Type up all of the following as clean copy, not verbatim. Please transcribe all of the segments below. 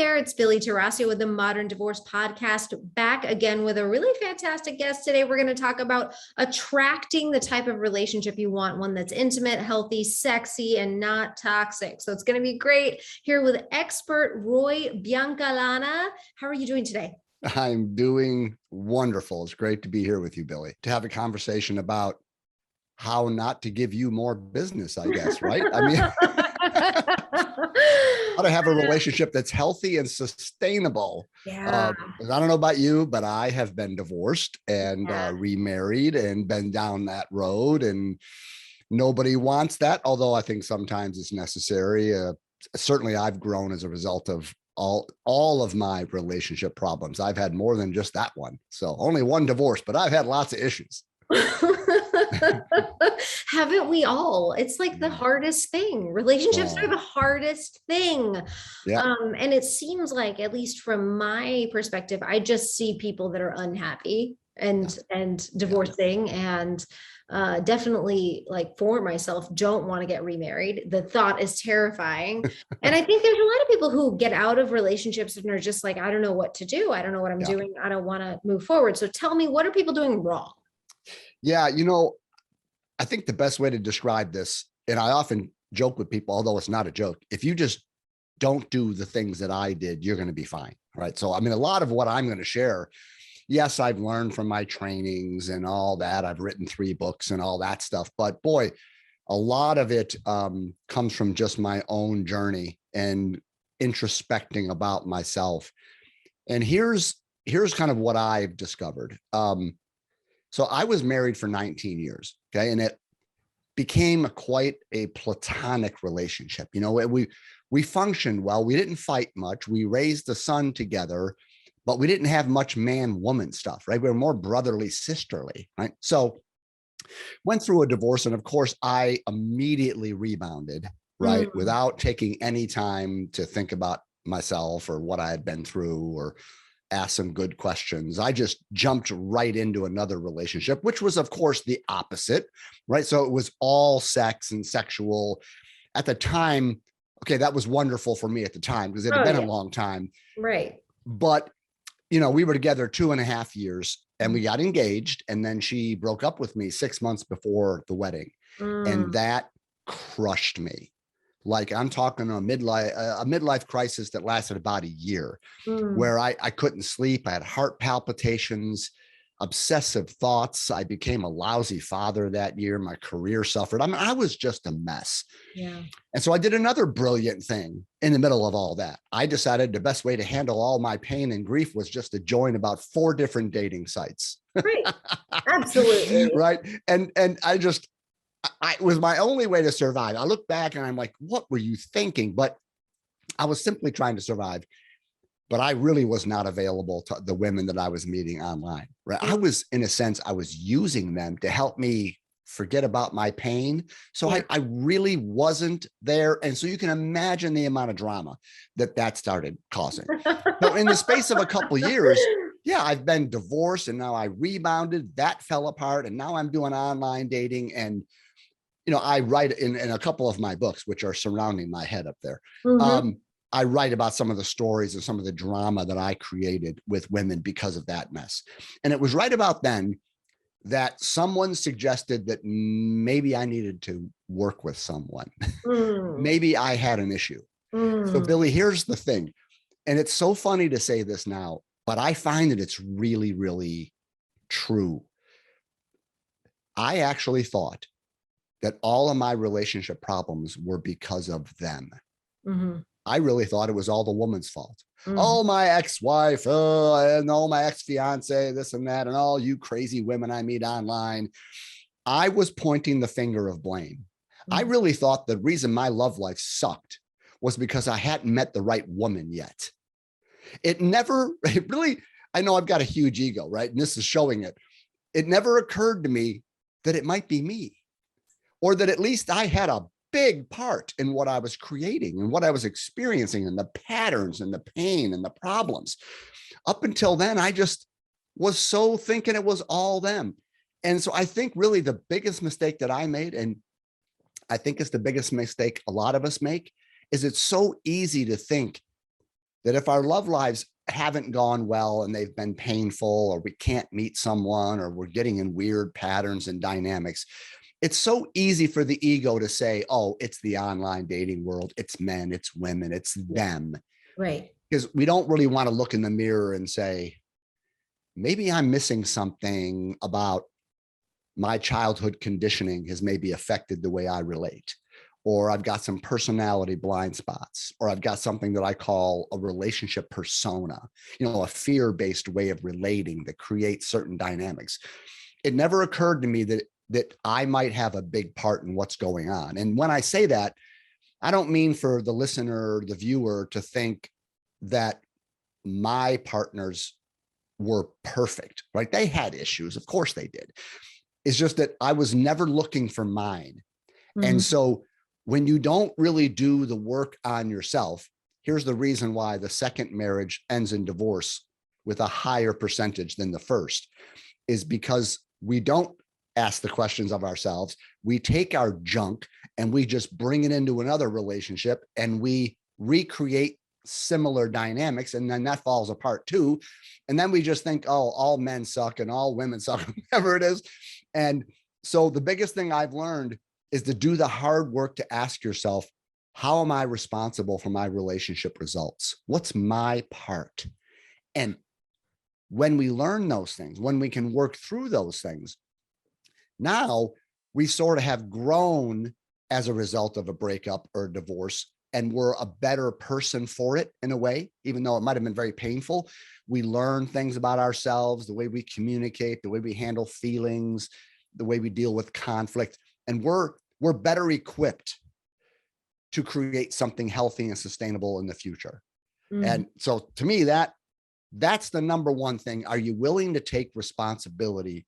there, it's Billie Tarascio with the Modern Divorce Podcast, back again with a really fantastic guest today. We're going to talk about attracting the type of relationship you want, one that's intimate, healthy, sexy, and not toxic. So it's going to be great here with expert Roy Biancalana. How are you doing today? I'm doing wonderful. It's great to be here with you, Billie, to have a conversation about how not to give you more business, I guess, right? I mean, how to have a relationship that's healthy and sustainable. Yeah. I don't know about you, but I have been divorced and remarried and been down that road, and nobody wants that, although I think sometimes it's necessary. Certainly I've grown as a result of all of my relationship problems. I've had more than just that one. So only one divorce, but I've had lots of issues. Haven't we all? It's like the hardest thing. Relationships are the hardest thing. Yeah. And it seems like, at least from my perspective, I just see people that are unhappy and divorcing, and definitely, like, for myself, don't want to get remarried. The thought is terrifying. And I think there's a lot of people who get out of relationships and are just like, I don't know what to do. I don't know what I'm doing. I don't want to move forward. So tell me, what are people doing wrong? Yeah, I think the best way to describe this, and I often joke with people, although it's not a joke, if you just don't do the things that I did, you're going to be fine, right? So, I mean, a lot of what I'm going to share, yes, I've learned from my trainings and all that. I've written 3 books and all that stuff, but boy, a lot of it comes from just my own journey and introspecting about myself. And here's kind of what I've discovered. So I was married for 19 years, okay? And it became quite a platonic relationship. We functioned well. We didn't fight much. We raised a son together, but we didn't have much man-woman stuff, right? We were more brotherly, sisterly, right? So went through a divorce, and of course, I immediately rebounded, right? Without taking any time to think about myself or what I had been through or ask some good questions. I just jumped right into another relationship, which was, of course, the opposite, right? So it was all sex and sexual at the time. Okay, that was wonderful for me at the time because it had been a long time. Right. But, we were together 2.5 years and we got engaged, and then she broke up with me 6 months before the wedding. And that crushed me. Like, I'm talking a midlife crisis that lasted about a year, where I couldn't sleep. I had heart palpitations, obsessive thoughts. I became a lousy father that year. My career suffered. I mean, I was just a mess. Yeah. And so I did another brilliant thing in the middle of all that. I decided the best way to handle all my pain and grief was just to join about 4 different dating sites. Right. Absolutely. Right. And it was my only way to survive. I look back and I'm like, what were you thinking? But I was simply trying to survive. But I really was not available to the women that I was meeting online, right? I was, in a sense, I was using them to help me forget about my pain. So I really wasn't there. And so you can imagine the amount of drama that started causing. So in the space of a couple of years, I've been divorced, and now I rebounded. That fell apart. And now I'm doing online dating. And I write in a couple of my books, which are surrounding my head up there. I write about some of the stories and some of the drama that I created with women because of that mess. And it was right about then that someone suggested that maybe I needed to work with someone. Maybe I had an issue. So, Billie, here's the thing. And it's so funny to say this now, but I find that it's really, really true. I actually thought that all of my relationship problems were because of them. I really thought it was all the woman's fault. Oh, my ex-wife, and all my ex-fiance, this and that, and all you crazy women I meet online. I was pointing the finger of blame. I really thought the reason my love life sucked was because I hadn't met the right woman yet. It really, I know I've got a huge ego, right? And this is showing it. It never occurred to me that it might be me, or that at least I had a big part in what I was creating and what I was experiencing, and the patterns and the pain and the problems. Up until then, I just was so thinking it was all them. And so I think really the biggest mistake that I made, and I think it's the biggest mistake a lot of us make, is it's so easy to think that if our love lives haven't gone well and they've been painful, or we can't meet someone, or we're getting in weird patterns and dynamics, it's so easy for the ego to say, oh, it's the online dating world. It's men, it's women, it's them. Right. Because we don't really want to look in the mirror and say, maybe I'm missing something about my childhood conditioning has maybe affected the way I relate, or I've got some personality blind spots, or I've got something that I call a relationship persona, a fear-based way of relating that creates certain dynamics. It never occurred to me that I might have a big part in what's going on. And when I say that, I don't mean for the listener, the viewer, to think that my partners were perfect, right? They had issues. Of course they did. It's just that I was never looking for mine. And so when you don't really do the work on yourself, here's the reason why the second marriage ends in divorce with a higher percentage than the first, is because we don't ask the questions of ourselves. We take our junk and we just bring it into another relationship and we recreate similar dynamics, and then that falls apart too. And then we just think, oh, all men suck and all women suck, whatever it is. And so the biggest thing I've learned is to do the hard work to ask yourself, how am I responsible for my relationship results? What's my part? And when we learn those things, when we can work through those things, now we sort of have grown as a result of a breakup or a divorce, and we're a better person for it in a way, even though it might have been very painful. We learn things about ourselves, the way we communicate, the way we handle feelings, the way we deal with conflict, and we're better equipped to create something healthy and sustainable in the future. And so to me, that's the number one thing. Are you willing to take responsibility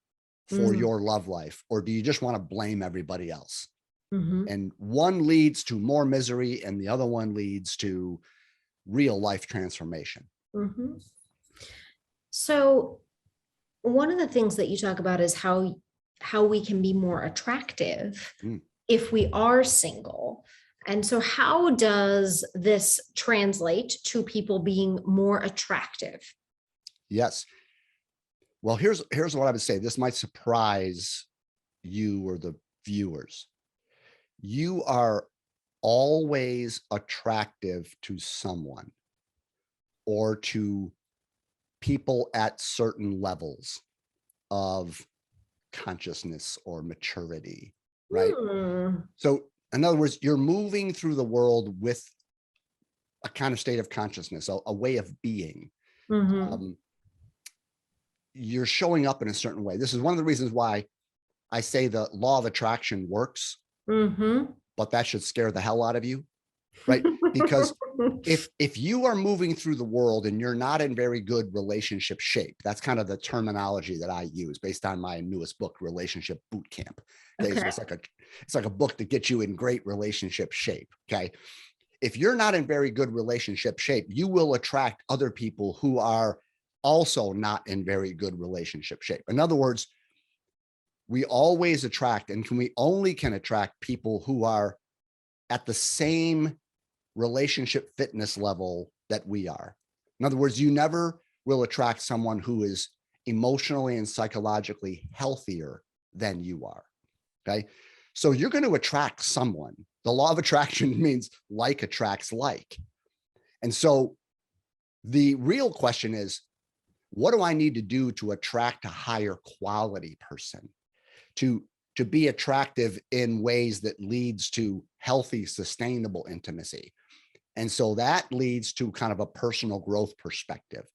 for your love life, or do you just want to blame everybody else? And one leads to more misery and the other one leads to real life transformation. So one of the things that you talk about is how we can be more attractive if we are single. And so how does this translate to people being more attractive? Yes. Well, here's what I would say. This might surprise you or the viewers. You are always attractive to someone or to people at certain levels of consciousness or maturity, right? So in other words, you're moving through the world with a kind of state of consciousness, a way of being. You're showing up in a certain way. This is one of the reasons why I say the law of attraction works, but that should scare the hell out of you, right? Because if you are moving through the world and you're not in very good relationship shape, that's kind of the terminology that I use based on my newest book, Relationship Boot Camp. Okay. So it's like a book to get you in great relationship shape. Okay. If you're not in very good relationship shape, you will attract other people who are also not in very good relationship shape. In other words, we always attract, and we only can attract people who are at the same relationship fitness level that we are. In other words, you never will attract someone who is emotionally and psychologically healthier than you are. Okay. So you're going to attract someone. The law of attraction means like attracts like. And so the real question is, what do I need to do to attract a higher quality person, to be attractive in ways that leads to healthy, sustainable intimacy? And so that leads to kind of a personal growth perspective,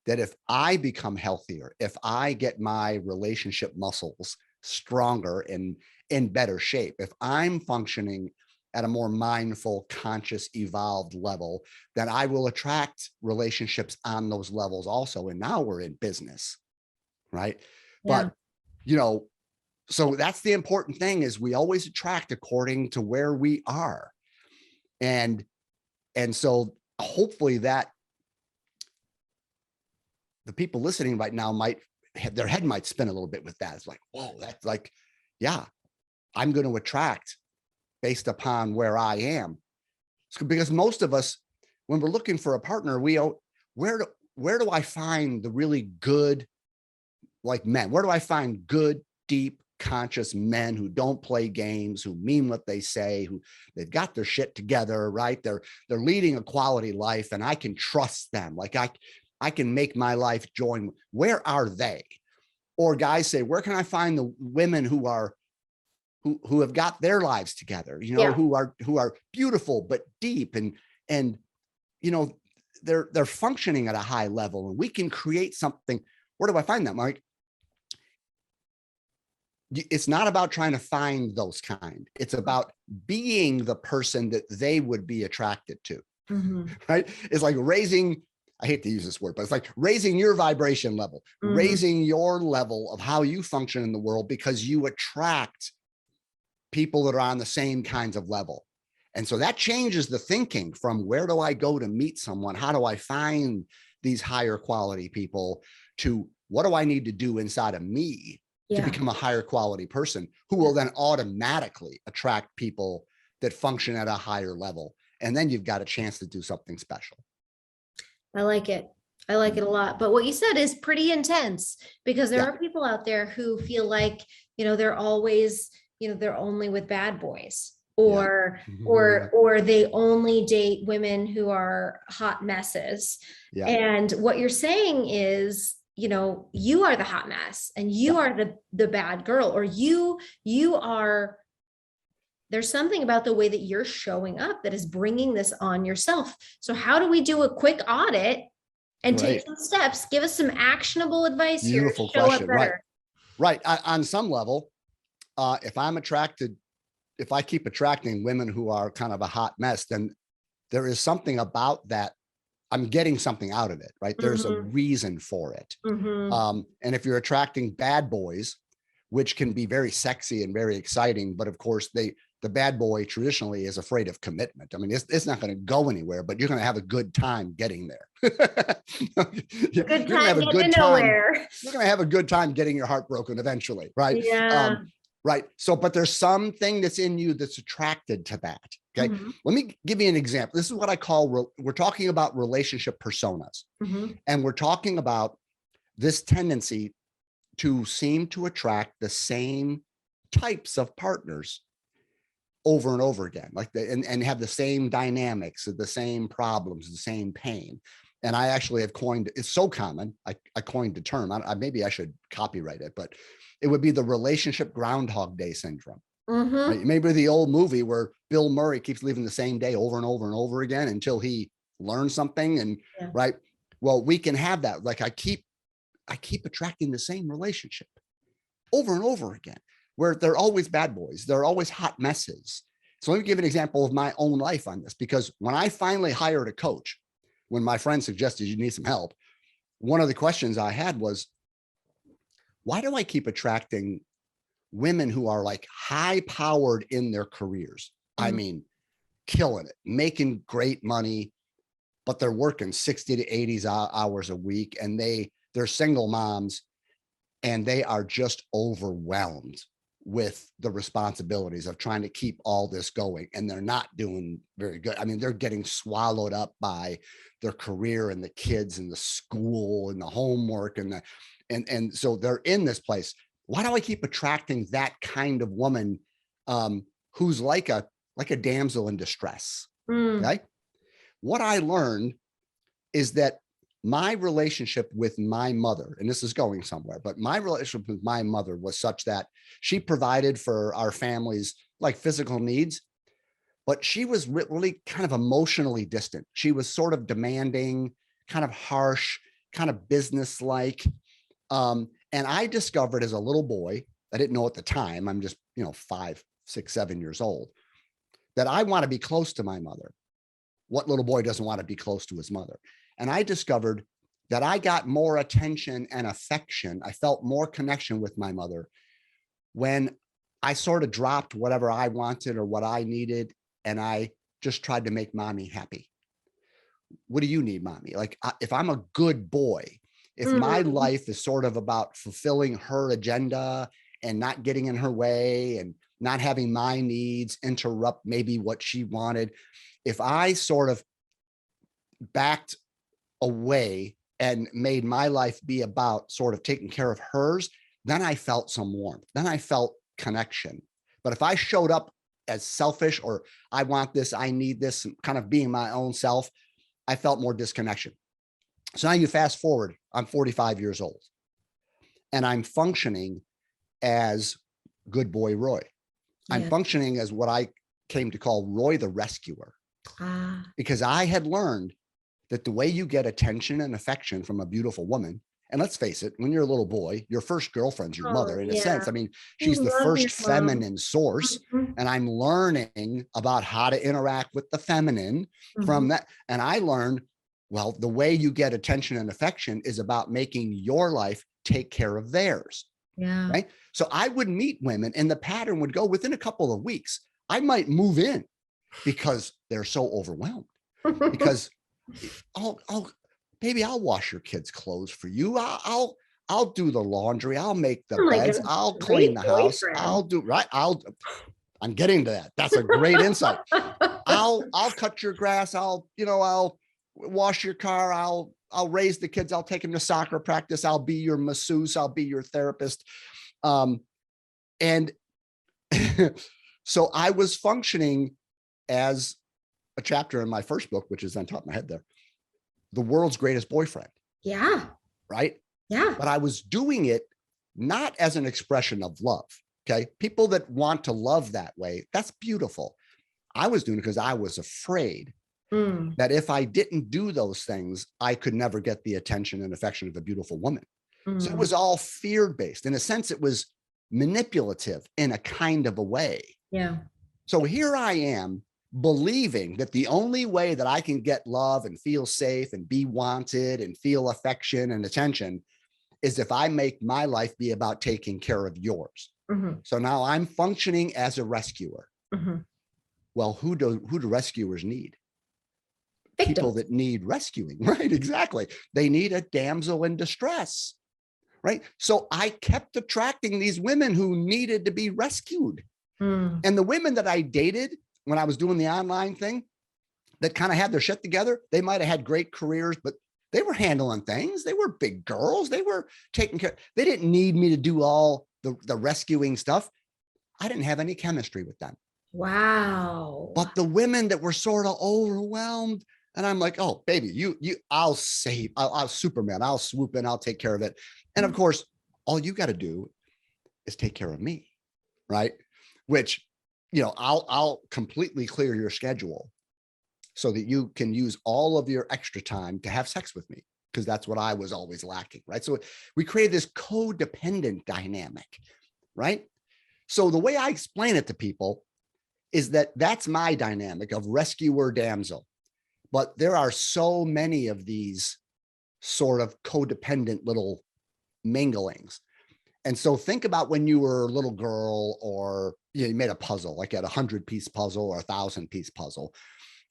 that if I become healthier, if I get my relationship muscles stronger and in better shape, if I'm functioning at a more mindful, conscious, evolved level, then I will attract relationships on those levels also. And now we're in business, right? Yeah. But, so that's the important thing, is we always attract according to where we are. And so hopefully that the people listening right now might have, their head might spin a little bit with that. It's like, whoa, that's like, yeah, I'm going to attract based upon where I am. Because most of us, when we're looking for a partner, where do I find the really good, like, men? Where do I find good, deep, conscious men who don't play games, who mean what they say, who they've got their shit together, right? They're leading a quality life, and I can trust them. Like, I can make my life join. Where are they? Or guys say, where can I find the women who have got their lives together, Yeah. who are beautiful but deep, and they're functioning at a high level, and we can create something. Where do I find that, Mike? It's not about trying to find those kind. It's about being the person that they would be attracted to. Mm-hmm. Right? It's like raising, I hate to use this word, but it's like raising your vibration level, Mm-hmm. raising your level of how you function in the world, because you attract people that are on the same kinds of level. And so that changes the thinking from where do I go to meet someone? How do I find these higher quality people, to what do I need to do inside of me to become a higher quality person, who will then automatically attract people that function at a higher level. And then you've got a chance to do something special. I like it. I like it a lot. But what you said is pretty intense, because there are people out there who feel like, they're always, they're only with bad boys, or they only date women who are hot messes. Yeah. And what you're saying is, you are the hot mess, and you are the bad girl, or you are, there's something about the way that you're showing up that is bringing this on yourself. So how do we do a quick audit and take some steps? Give us some actionable advice. Beautiful here. question. Right. On some level, if I keep attracting women who are kind of a hot mess, then there is something about that. I'm getting something out of it, right? There's a reason for it. And if you're attracting bad boys, which can be very sexy and very exciting, but of course the bad boy traditionally is afraid of commitment. I mean, it's not going to go anywhere, but you're going to have a good time getting there. You're going to have a good time. You're going to have a good time getting your heart broken eventually, right? Yeah. Right. So, but there's something that's in you that's attracted to that. Okay. Let me give you an example. This is what I call, we're talking about relationship personas. And we're talking about this tendency to seem to attract the same types of partners over and over again, like and have the same dynamics, the same problems, the same pain. And I actually have coined, it's so common, I coined the term, maybe I should copyright it, but it would be the relationship Groundhog Day syndrome. Right? Maybe the old movie where Bill Murray keeps leaving the same day over and over and over again until he learns something. And right. Well, we can have that. Like I keep attracting the same relationship over and over again, where they're always bad boys. They're always hot messes. So let me give an example of my own life on this, because when I finally hired a coach, when my friend suggested you need some help, one of the questions I had was, why do I keep attracting women who are like high powered in their careers? I mean, killing it, making great money, but they're working 60 to 80 hours a week, and they're single moms, and they are just overwhelmed with the responsibilities of trying to keep all this going, and they're not doing very good. I mean, they're getting swallowed up by their career and the kids and the school and the homework and so they're in this place. Why do I keep attracting that kind of woman who's like a damsel in distress? Okay. What I learned is that my relationship with my mother, and this is going somewhere, but my relationship with my mother was such that she provided for our family's like physical needs, but she was really kind of emotionally distant. She was sort of demanding, kind of harsh, kind of business-like. And I discovered as a little boy, I didn't know at the time, I'm just, 5, 6, 7 years old, that I want to be close to my mother. What little boy doesn't want to be close to his mother? And I discovered that I got more attention and affection. I felt more connection with my mother when I sort of dropped whatever I wanted or what I needed, and I just tried to make mommy happy. What do you need, mommy? Like, if I'm a good boy, if my life is sort of about fulfilling her agenda and not getting in her way and not having my needs interrupt maybe what she wanted, if I sort of backed away and made my life be about sort of taking care of hers, then I felt some warmth. Then I felt connection. But if I showed up as selfish, or I want this, I need this, kind of being my own self, I felt more disconnection. So now you fast forward, I'm 45 years old and I'm functioning as good boy Roy. I'm Yeah. functioning as what I came to call Roy the rescuer, because I had learned that the way you get attention and affection from a beautiful woman, and let's face it, when you're a little boy, your first girlfriend's your mother in a sense. I mean, You she's the love your first mom. feminine source. Mhm. And I'm learning about how to interact with the feminine from that. And I learned, well, the way you get attention and affection is about making your life take care of theirs. Yeah. Right. So I would meet women and the pattern would go within a couple of weeks. I might move in because they're so overwhelmed, because oh, baby, I'll wash your kids' clothes for you. I'll do the laundry. I'll make the Like beds. a I'll clean great the house. boyfriend. I'll do right. I'm getting to that. That's a great insight. I'll cut your grass. I'll wash your car. I'll raise the kids. I'll take them to soccer practice. I'll be your masseuse. I'll be your therapist. And so I was functioning as a chapter in my first book, which is on top of my head there, the world's greatest boyfriend. Yeah. Right. Yeah. But I was doing it not as an expression of love. Okay. People that want to love that way, that's beautiful. I was doing it because I was afraid that if I didn't do those things, I could never get the attention and affection of a beautiful woman. So it was all fear-based. In a sense, it was manipulative in a kind of a way. Yeah. So here I am believing that the only way that I can get love and feel safe and be wanted and feel affection and attention is if I make my life be about taking care of yours. So now I'm functioning as a rescuer. Well, who do rescuers need? Victims. People that need rescuing, right? Exactly. They need a damsel in distress, right? So I kept attracting these women who needed to be rescued. And the women that I dated when I was doing the online thing that kind of had their shit together, they might have had great careers, but they were handling things. They were big girls. They were taking care. They didn't need me to do all the rescuing stuff. I didn't have any chemistry with them. Wow. But the women that were sort of overwhelmed, and I'm like, oh, baby, I'll save, I'll Superman, I'll swoop in, I'll take care of it. And of course, all you got to do is take care of me, right? Which, I'll completely clear your schedule so that you can use all of your extra time to have sex with me, because that's what I was always lacking, right? So we created this codependent dynamic, right? So the way I explain it to people is that that's my dynamic of rescuer damsel. But there are so many of these sort of codependent little minglings. And so think about when you were a little girl, or you made a puzzle, like a 100-piece puzzle or a 1,000-piece puzzle.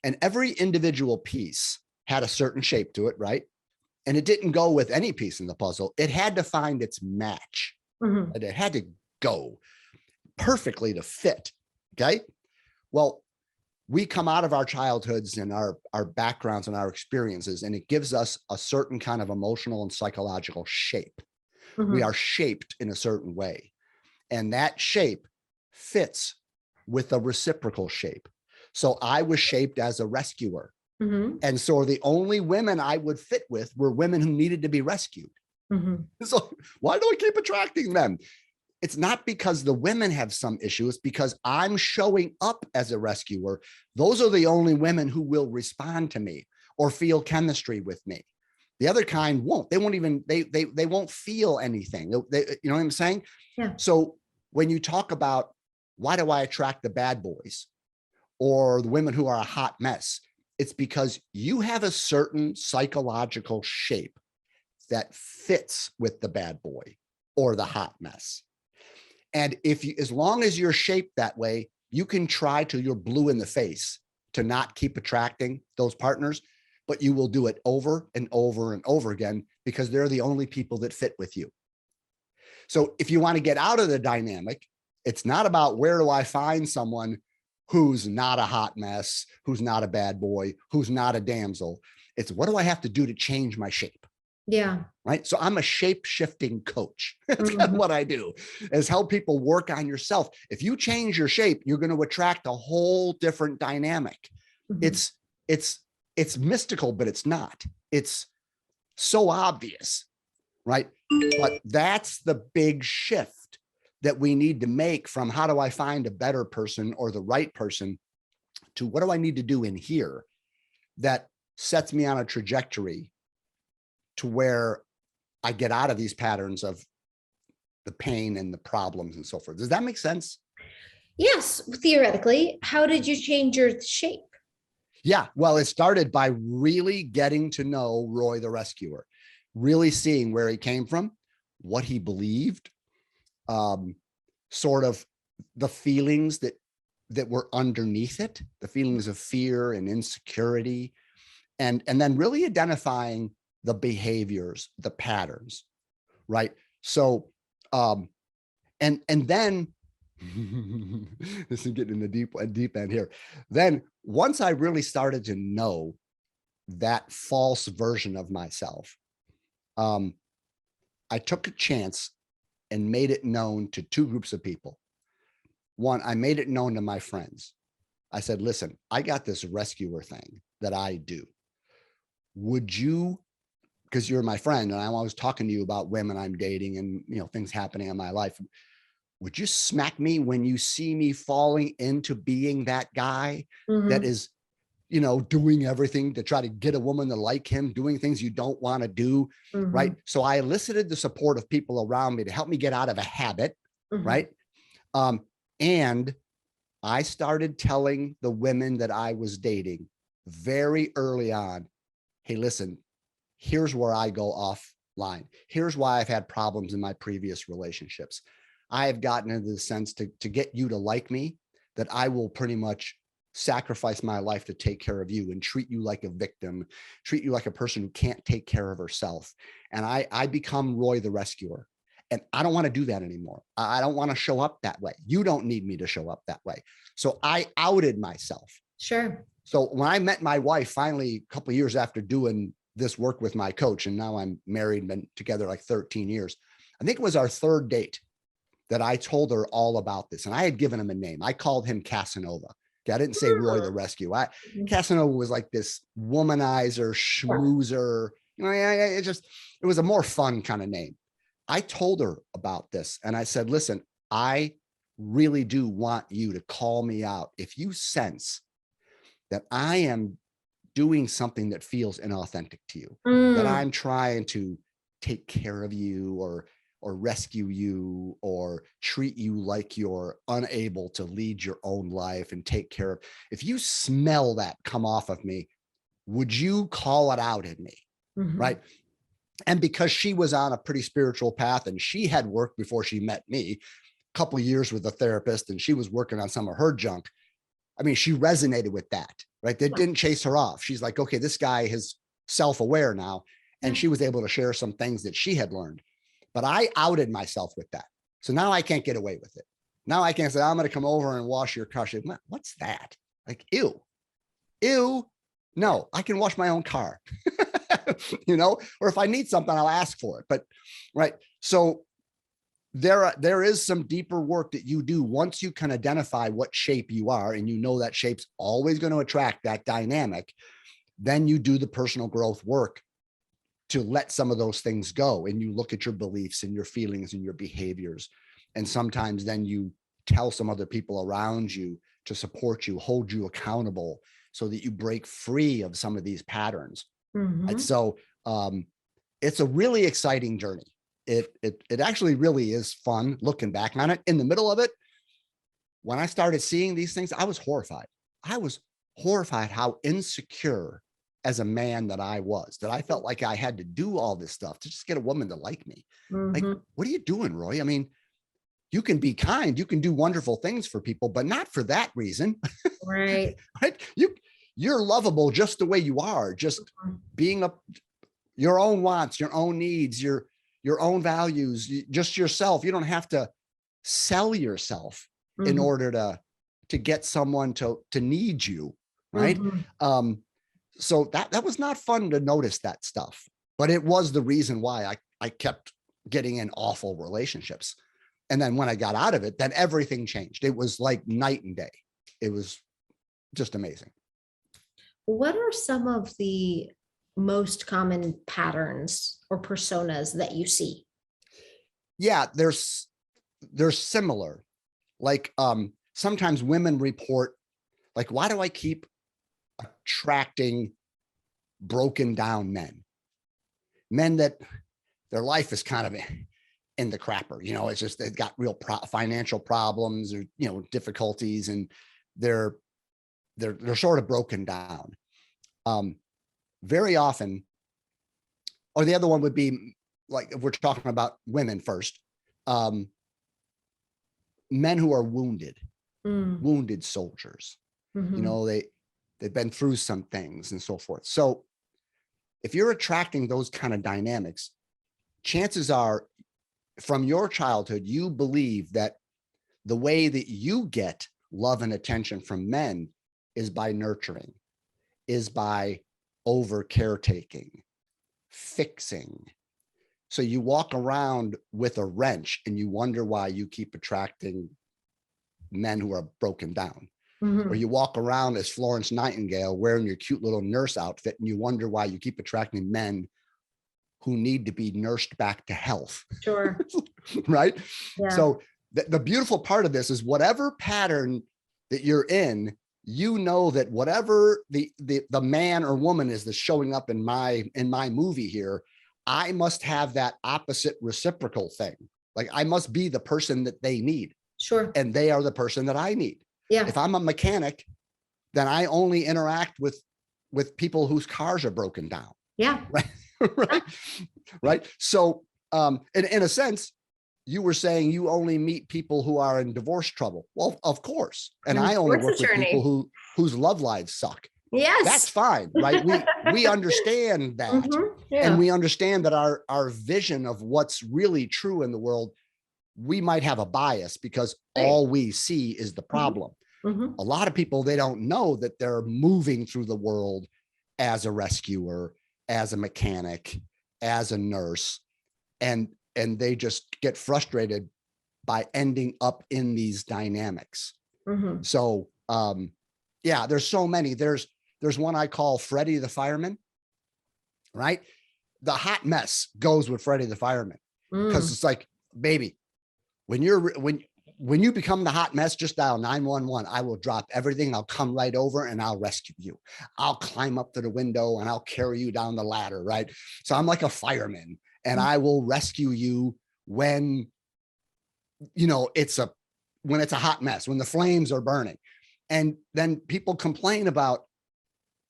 And every individual piece had a certain shape to it, right? And it didn't go with any piece in the puzzle. It had to find its match. And it had to go perfectly to fit. Okay. Well, we come out of our childhoods and our backgrounds and our experiences, and it gives us a certain kind of emotional and psychological shape. We are shaped in a certain way, and that shape fits with a reciprocal shape. So I was shaped as a rescuer. And so the only women I would fit with were women who needed to be rescued. So why do I keep attracting them? It's not because the women have some issue. It's because I'm showing up as a rescuer. Those are the only women who will respond to me or feel chemistry with me. The other kind won't. They won't even, they won't feel anything. They, you know what I'm saying? Yeah. So when you talk about why do I attract the bad boys or the women who are a hot mess, it's because you have a certain psychological shape that fits with the bad boy or the hot mess. And as long as you're shaped that way, you can try till you're blue in the face to not keep attracting those partners, but you will do it over and over and over again because they're the only people that fit with you. So if you want to get out of the dynamic, it's not about where do I find someone who's not a hot mess, who's not a bad boy, who's not a damsel. It's what do I have to do to change my shape? Yeah. Right. So I'm a shape shifting coach. That's kind of Mhm. what I do, is help people work on yourself. If you change your shape, you're going to attract a whole different dynamic. Mhm. It's, it's, it's mystical, but it's not. It's so obvious, right? But that's the big shift that we need to make from how do I find a better person or the right person to what do I need to do in here that sets me on a trajectory to where I get out of these patterns of the pain and the problems and so forth. Does that make sense? Yes, theoretically. How did you change your shape? Yeah. Well, it started by really getting to know Roy the rescuer, really seeing where he came from, what he believed, um, sort of the feelings that were underneath it, the feelings of fear and insecurity, and then really identifying the behaviors, the patterns, right? So, and then this is getting in the deep end here. Then once I really started to know that false version of myself, um, I took a chance and made it known to two groups of people. One, I made it known to my friends. I said, listen, I got this rescuer thing that I do. Would you, because you're my friend and I'm always talking to you about women I'm dating and, you know, things happening in my life, would you smack me when you see me falling into being that guy that Mhm. is, you know, doing everything to try to get a woman to like him, doing things you don't want to do, right? Mhm. So I elicited the support of people around me to help me get out of a habit, Mhm. right? Um, and I started telling the women that I was dating very early on, hey, listen, here's where I go offline. Here's why I've had problems in my previous relationships. I have gotten into the sense to get you to like me, that I will pretty much sacrifice my life to take care of you and treat you like a victim, treat you like a person who can't take care of herself. And I become Roy the rescuer. And I don't want to do that anymore. I don't want to show up that way. You don't need me to show up that way. So I outed myself. Sure. So when I met my wife finally a couple of years after doing this work with my coach, and now I'm married and been together like 13 years, I think it was our third date that I told her all about this. And I had given him a name. I called him Casanova. Okay, I didn't say Roy the Rescue. Casanova was like this womanizer, schmoozer. You know, it was a more fun kind of name. I told her about this and I said, listen, I really do want you to call me out if you sense that I am doing something that feels inauthentic to you, that Mm. I'm trying to take care of you or rescue you or treat you like you're unable to lead your own life and take care of. If you smell that come off of me, would you call it out in me? Mhm. Right. And because she was on a pretty spiritual path and she had worked before she met me, a couple of years with a therapist, and she was working on some of her junk. I mean, she resonated with that, right? That didn't chase her off. She's like, okay, this guy is self-aware now. And Yeah. she was able to share some things that she had learned. But I outed myself with that. So now I can't get away with it. Now I can't say, I'm going to come over and wash your car. What's that? Like, ew, ew. No, I can wash my own car, you know, or if I need something, I'll ask for it. But right. So there is some deeper work that you do once you can identify what shape you are and you know that shape's always going to attract that dynamic. Then you do the personal growth work to let some of those things go and you look at your beliefs and your feelings and your behaviors. And sometimes then you tell some other people around you to support you, hold you accountable so that you break free of some of these patterns. And Mhm. so it's a really exciting journey. It actually really is fun looking back on it. In the middle of it, when I started seeing these things, I was horrified. I was horrified how insecure as a man that I felt like I had to do all this stuff to just get a woman to like me. Like, Mhm. what are you doing, Roy? I mean, you can be kind, you can do wonderful things for people, but not for that reason, Right. right? You're lovable just the way you are, just Mhm. being your own wants, your own needs, your own values, just yourself. You don't have to sell yourself in Mhm. order to get someone to need you, right? Mhm. Um, So that was not fun to notice that stuff, but it was the reason why I kept getting in awful relationships. And then when I got out of it, then everything changed. It was like night and day. It was just amazing. What are some of the most common patterns or personas that you see? Yeah, they're similar. Like sometimes women report, like, why do I keep attracting broken down men that their life is kind of in the crapper, it's just, they've got real financial problems or, difficulties, and they're sort of broken down. Very often, or the other one would be, like, if we're talking about women first, men who are wounded soldiers, Mhm. they've been through some things and so forth. So if you're attracting those kind of dynamics, chances are from your childhood, you believe that the way that you get love and attention from men is by nurturing, is by over caretaking, fixing. So you walk around with a wrench and you wonder why you keep attracting men who are broken down. Or Mhm. you walk around as Florence Nightingale wearing your cute little nurse outfit and you wonder why you keep attracting men who need to be nursed back to health. Sure. Right? Yeah. So the beautiful part of this is whatever pattern that you're in, that whatever the man or woman is that's showing up in my movie here, I must have that opposite reciprocal thing. Like, I must be the person that they need, Sure. and they are the person that I need. Yeah. If I'm a mechanic, then I only interact with people whose cars are broken down. Yeah. Right. Right. Right. So in a sense, you were saying you only meet people who are in divorce trouble. Well, of course. And I'm a I only divorce work with attorney. people whose love lives suck. That's Yes. fine, right? We understand that. And Yeah. we understand that our vision of what's really true in the world, we might have a bias because Right. all we see is the problem. Mhm. A lot of people, they don't know that they're moving through the world as a rescuer, as a mechanic, as a nurse, and they just get frustrated by ending up in these dynamics. Mhm. So yeah, there's so many. There's one I call Freddie the fireman, right? The hot mess goes with Freddie the fireman, because Mm. it's like, baby, when you become the hot mess, just dial 911. I will drop everything. I'll come right over and I'll rescue you. I'll climb up to the window and I'll carry you down the ladder, right? So I'm like a fireman, and I will rescue you when it's a hot mess, when the flames are burning. And then people complain about,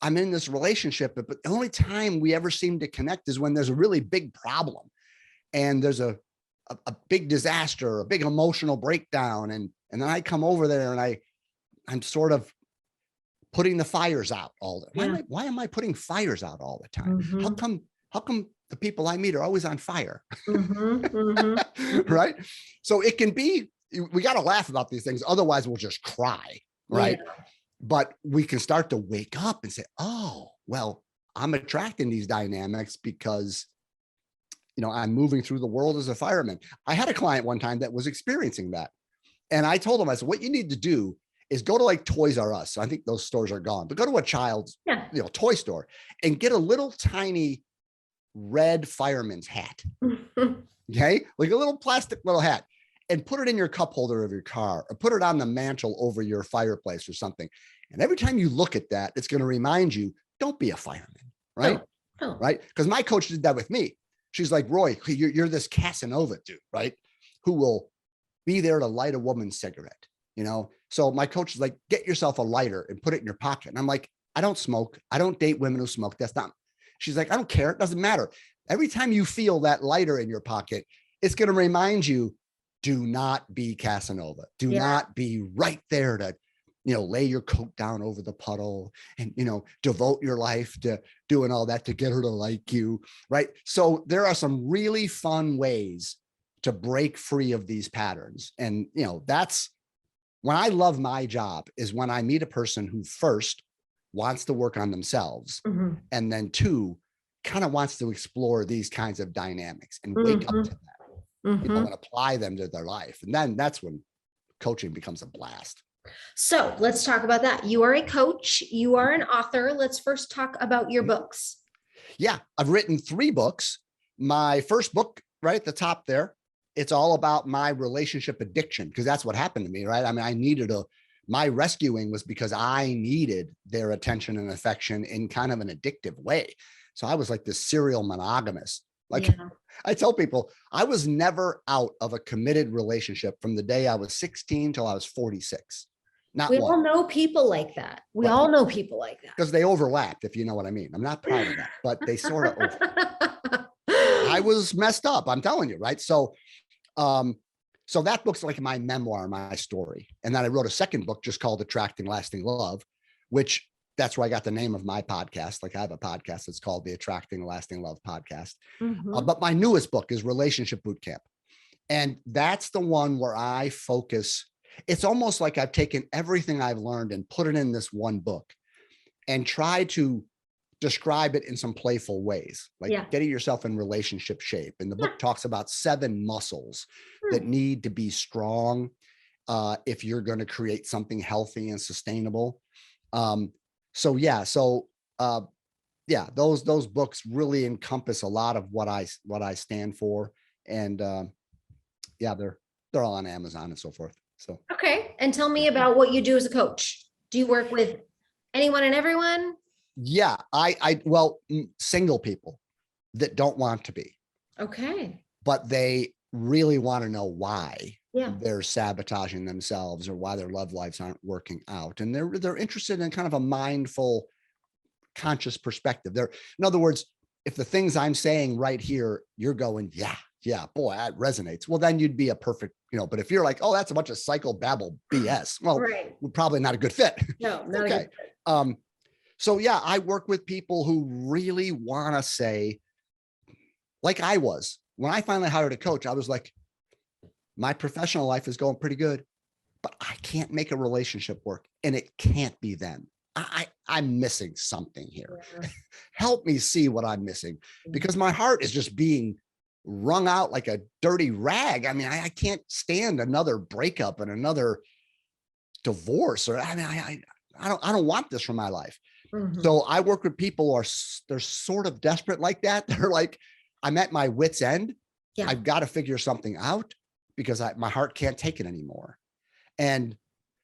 I'm in this relationship, but the only time we ever seem to connect is when there's a really big problem and there's a big disaster, a big emotional breakdown. And then I come over there and I'm sort of putting the fires out all the Yeah. time. Why am I putting fires out all the time? How Mhm. come the people I meet are always on fire? Mhm. Mhm. Mhm. Right? So it can be, we got to laugh about these things. Otherwise we'll just cry. Yeah. Right? But we can start to wake up and say, oh, well, I'm attracting these dynamics because I'm moving through the world as a fireman. I had a client one time that was experiencing that. And I told him, I said, what you need to do is go to like Toys R Us. I think those stores are gone, but go to a child's, Yeah. toy store and get a little tiny red fireman's hat. Okay. Like a little plastic little hat, and put it in your cup holder of your car, or put it on the mantle over your fireplace or something. And every time you look at that, it's going to remind you, don't be a fireman. Right. No. No. Right. Because my coach did that with me. She's like, Roy, you're this Casanova dude, right? Who will be there to light a woman's cigarette, So my coach is like, get yourself a lighter and put it in your pocket. And I'm like, I don't smoke. I don't date women who smoke. That's not. She's like, I don't care. It doesn't matter. Every time you feel that lighter in your pocket, it's going to remind you, do not be Casanova. Do Yeah. not be right there to, lay your coat down over the puddle and, devote your life to doing all that to get her to like you. Right. So there are some really fun ways to break free of these patterns. And, that's when I love my job, is when I meet a person who first wants to work on themselves. Mhm. And then 2, kind of wants to explore these kinds of dynamics and wake up to Mhm. them, Mhm. and apply them to their life. And then that's when coaching becomes a blast. So let's talk about that. You are a coach, you are an author. Let's first talk about your books. Yeah, I've written 3 books. My first book, right at the top there, it's all about my relationship addiction, because that's what happened to me, right? I mean, my rescuing was because I needed their attention and affection in kind of an addictive way. So I was like this serial monogamous. Like, Yeah. I tell people, I was never out of a committed relationship from the day I was 16 till I was 46. Not We one. all know people like that. We Right. all know people like Because they overlapped, if you know what I mean. I'm not proud of that, but they sort of over. that. I was messed up, I'm telling you, right? Um, so that book's like my memoir, my story. And then I wrote a second book just called Attracting Lasting Love, which that's where I got the name of my podcast. Like, I have a podcast that's called the Attracting Lasting Love podcast. Mhm. But my newest book is Relationship Bootcamp. And that's the one where I focus. It's almost like I've taken everything I've learned and put it in this one book and try to describe it in some playful ways, like Yeah. getting yourself in relationship shape. And the book talks about 7 muscles that Hmm. need to be strong if you're going to create something healthy and sustainable. So yeah, those books really encompass a lot of what I stand for, and yeah, they're all on Amazon and so forth. So Okay. And tell me about what you do as a coach. Do you work with anyone and everyone? yeah, single people that don't want to be, Okay. but they really want to know why Yeah. they're sabotaging themselves or why their love lives aren't working out. And they're interested in kind of a mindful, conscious perspective. In other words, if the things I'm saying right here, you're going, yeah, boy, that resonates. Well, then you'd be a perfect, but if you're like, oh, that's a bunch of psychobabble BS, well, Right. we're probably not a good fit. No, not Okay. So yeah, I work with people who really want to say, like I was, when I finally hired a coach, I was like, my professional life is going pretty good, but I can't make a relationship work, and it can't be them. I'm missing something here. Yeah. Help me see what I'm missing, because my heart is just being wrung out like a dirty rag. I mean, I can't stand another breakup and another divorce, or I don't want this for my life. Mhm. So I work with people who they're sort of desperate like that. They're like, I'm at my wit's end. Yeah. I've got to figure something out because my heart can't take it anymore. And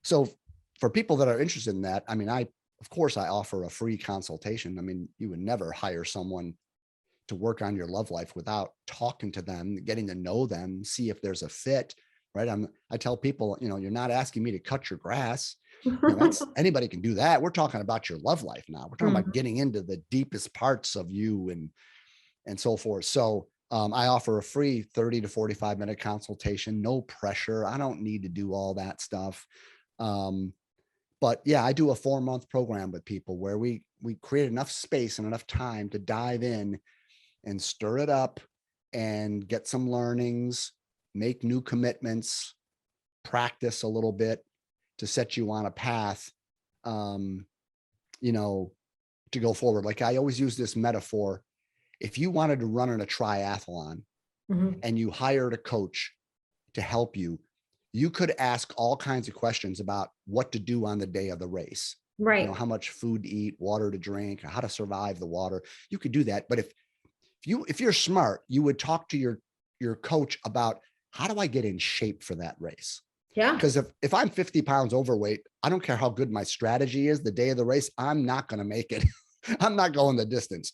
so for people that are interested in that, I mean, of course I offer a free consultation. I mean, you would never hire someone to work on your love life without talking to them, getting to know them, see if there's a fit, right? I tell people, you're not asking me to cut your grass. That's anybody can do that. We're talking about your love life now. We're talking about getting into the deepest parts of you and so forth. So I offer a free 30 to 45 minute consultation, no pressure. I don't need to do all that stuff. But yeah, I do a 4-month program with people where we create enough space and enough time to dive in and stir it up and get some learnings, make new commitments, practice a little bit to set you on a path, to go forward. Like, I always use this metaphor. If you wanted to run in a triathlon and you hired a coach to help you, you could ask all kinds of questions about what to do on the day of the race. Right. How much food to eat, water to drink, how to survive the water. You could do that. But if you're smart, you would talk to your coach about, how do I get in shape for that race? Yeah. Because if I'm 50 pounds overweight, I don't care how good my strategy is the day of the race, I'm not going to make it. I'm not going the distance.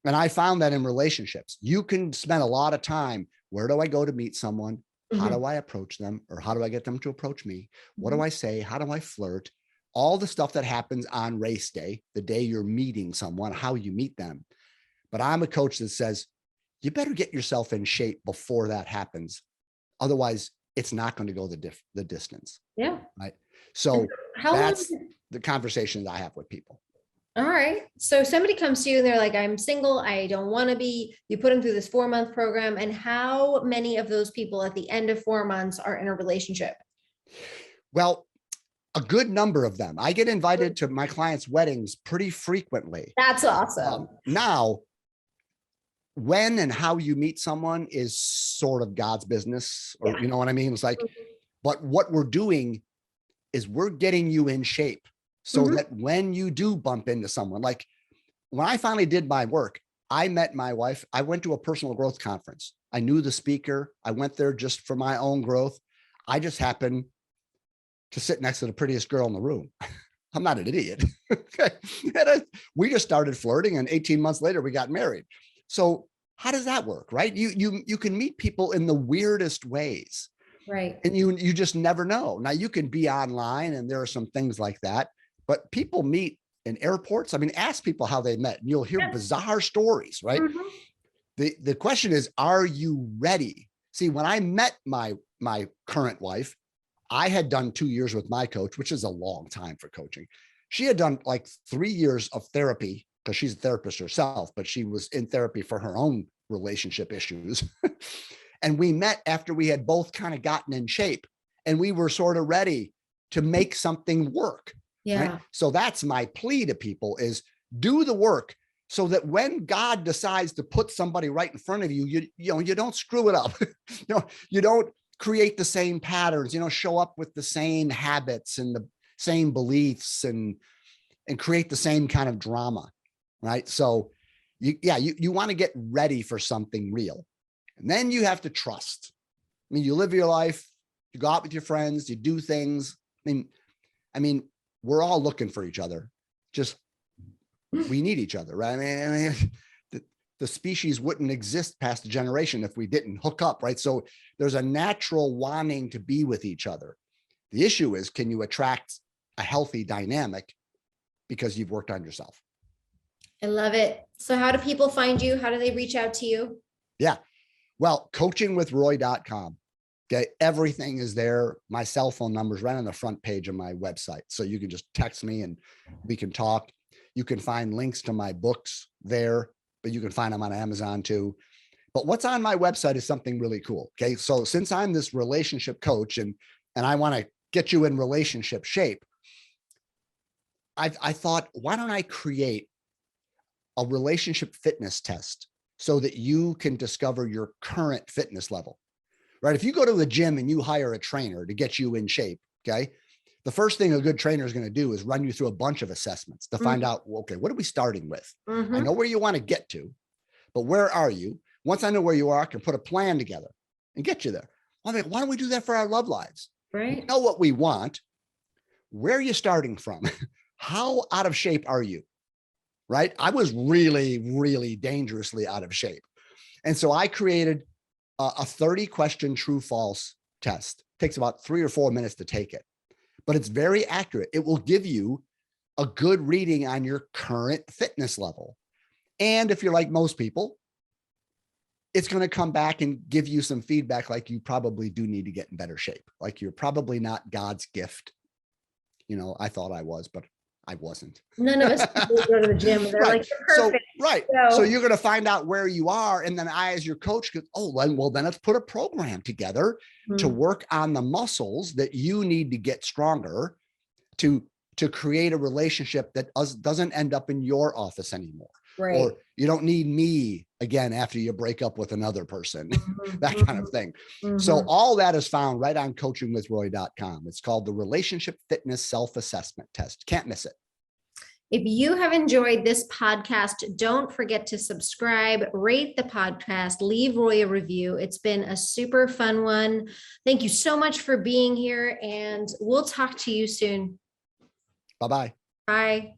And I found that in relationships, you can spend a lot of time. Where do I go to meet someone? How do I approach them? Or how do I get them to approach me? What do I say? How do I flirt? All the stuff that happens on race day, the day you're meeting someone, how you meet them. But I'm a coach that says, you better get yourself in shape before that happens. Otherwise, it's not going to go the distance. Yeah. Right. So that's long? the conversations I have with people. All right. So somebody comes to you and they're like, I'm single. I don't want to be. You put them through this 4-month program. And how many of those people at the end of 4 months are in a relationship? Well, a good number of them. I get invited to my clients' weddings pretty frequently. That's awesome. Now, when and how you meet someone is sort of God's business, or you know what I mean? It's like, but what we're doing is we're getting you in shape so that when you do bump into someone, like when I finally did my work, I met my wife. I went to a personal growth conference. I knew the speaker. I went there just for my own growth. I just happened to sit next to the prettiest girl in the room. I'm not an idiot. We just started flirting, and 18 months later, we got married. So how does that work, right? You can meet people in the weirdest ways, right? And you just never know. Now you can be online, and there are some things like that, but people meet in airports. I mean, ask people how they met, and you'll hear bizarre stories, right? The question is, are you ready? See, when I met my current wife, I had done 2 years with my coach, which is a long time for coaching. She had done like 3 years of therapy because she's a therapist herself, but she was in therapy for her own relationship issues. And we met after we had both kind of gotten in shape, and we were sort of ready to make something work. Yeah. Right? So that's my plea to people is do the work so that when God decides to put somebody right in front of you, you don't screw it up. You don't create the same patterns, show up with the same habits and the same beliefs and create the same kind of drama. Right. So you want to get ready for something real. And then you have to trust. I mean, you live your life, you go out with your friends, you do things. I mean, we're all looking for each other. Just, we need each other, right? I mean, the species wouldn't exist past a generation if we didn't hook up, right? So there's a natural wanting to be with each other. The issue is, can you attract a healthy dynamic because you've worked on yourself? I love it. So how do people find you? How do they reach out to you? Yeah. Well, coachingwithroy.com. Okay. Everything is there. My cell phone number is right on the front page of my website. So you can just text me and we can talk. You can find links to my books there, but you can find them on Amazon too. But what's on my website is something really cool. Okay. So since I'm this relationship coach and I want to get you in relationship shape, I thought, why don't I create a relationship fitness test so that you can discover your current fitness level, right? If you go to the gym and you hire a trainer to get you in shape, okay, the first thing a good trainer is going to do is run you through a bunch of assessments to find out, okay, what are we starting with? I know where you want to get to, but where are you? Once I know where you are, I can put a plan together and get you there. I mean, why don't we do that for our love lives? Right. We know what we want. Where are you starting from? How out of shape are you? Right? I was really, really dangerously out of shape. And so I created a 30 question true false test. It takes about 3 or 4 minutes to take it, but it's very accurate. It will give you a good reading on your current fitness level. And if you're like most people, it's going to come back and give you some feedback. Like you probably do need to get in better shape. Like you're probably not God's gift. I thought I was, but I wasn't. None of us go to the gym. They're right. like, you're perfect. So you're going to find out where you are. And then I, as your coach, go, oh, well, then let's put a program together to work on the muscles that you need to get stronger to create a relationship that doesn't end up in your office anymore. Right. Or you don't need me again after you break up with another person, that kind of thing. So all that is found right on coachingwithroy.com. It's called the Relationship Fitness Self-Assessment Test. Can't miss it. If you have enjoyed this podcast, don't forget to subscribe, rate the podcast, leave Roy a review. It's been a super fun one. Thank you so much for being here, and we'll talk to you soon. Bye-bye. Bye.